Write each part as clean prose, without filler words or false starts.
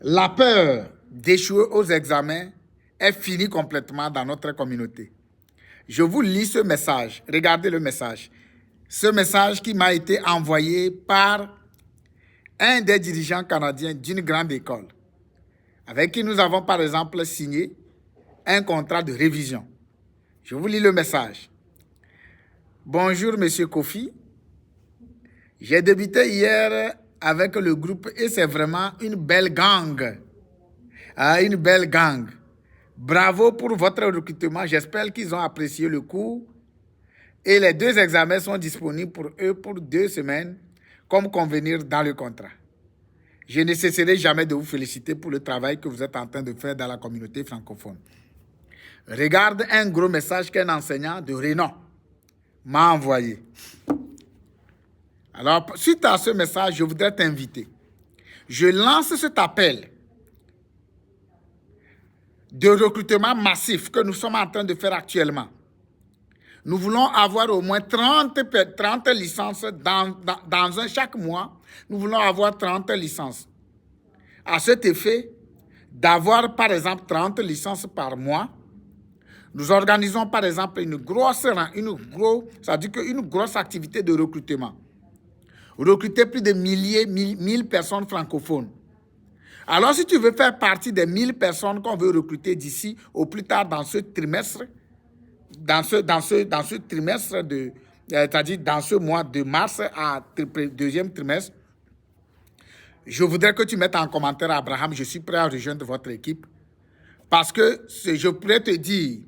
La peur d'échouer aux examens est finie complètement dans notre communauté. Je vous lis ce message. Regardez le message. Ce message qui m'a été envoyé par un des dirigeants canadiens d'une grande école, avec qui nous avons par exemple signé un contrat de révision. Je vous lis le message. Bonjour, Monsieur Kofi. J'ai débuté hier avec le groupe et c'est vraiment une belle gang. Une belle gang. Bravo pour votre recrutement. J'espère qu'ils ont apprécié le cours. Et les 2 examens sont disponibles pour eux pour 2 semaines, comme convenir dans le contrat. Je ne cesserai jamais de vous féliciter pour le travail que vous êtes en train de faire dans la communauté francophone. Regarde un gros message qu'un enseignant de renom m'a envoyé. Alors, suite à ce message, je voudrais t'inviter. Je lance cet appel de recrutement massif que nous sommes en train de faire actuellement. Nous voulons avoir au moins 30 licences dans chaque mois. Nous voulons avoir 30 licences. À cet effet, d'avoir par exemple 30 licences par mois, nous organisons par exemple une grosse activité de recrutement. Recruter plus de 1000 personnes francophones. Alors, si tu veux faire partie des 1000 personnes qu'on veut recruter d'ici au plus tard dans ce trimestre, c'est-à-dire dans ce mois de mars à deuxième trimestre, je voudrais que tu mettes en commentaire, Abraham, je suis prêt à rejoindre votre équipe. Parce que je pourrais te dire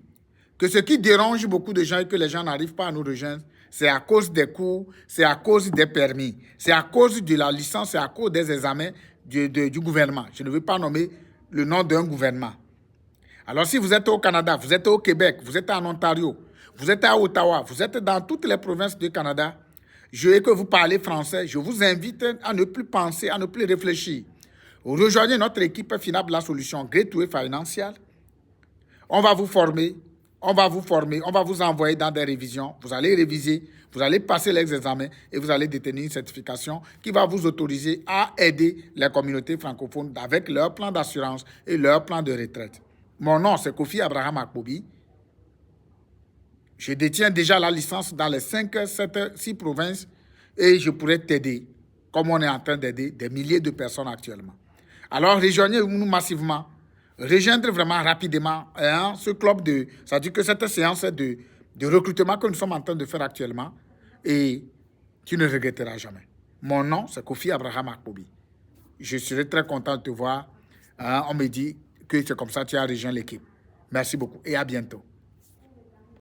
que ce qui dérange beaucoup de gens et que les gens n'arrivent pas à nous rejoindre, c'est à cause des cours, c'est à cause des permis, c'est à cause de la licence, c'est à cause des examens du gouvernement. Je ne veux pas nommer le nom d'un gouvernement. Alors, si vous êtes au Canada, vous êtes au Québec, vous êtes en Ontario, vous êtes à Ottawa, vous êtes dans toutes les provinces du Canada, et que vous parlez français, je vous invite à ne plus penser, à ne plus réfléchir. Rejoignez notre équipe Finable La Solution, Gateway Financial. On va vous former, on va vous envoyer dans des révisions. Vous allez réviser, vous allez passer les examens et vous allez détenir une certification qui va vous autoriser à aider les communautés francophones avec leur plan d'assurance et leur plan de retraite. Mon nom, c'est Kofi Abraham Akpobi. Je détiens déjà la licence dans les 6 provinces et je pourrais t'aider, comme on est en train d'aider des milliers de personnes actuellement. Alors, rejoignez-nous massivement. Rejoindre vraiment rapidement ce club c'est-à-dire que cette séance de recrutement que nous sommes en train de faire actuellement et tu ne regretteras jamais. Mon nom, c'est Kofi Abraham Akpobi. Je serai très content de te voir. On me dit que c'est comme ça que tu as rejoint l'équipe. Merci beaucoup et à bientôt.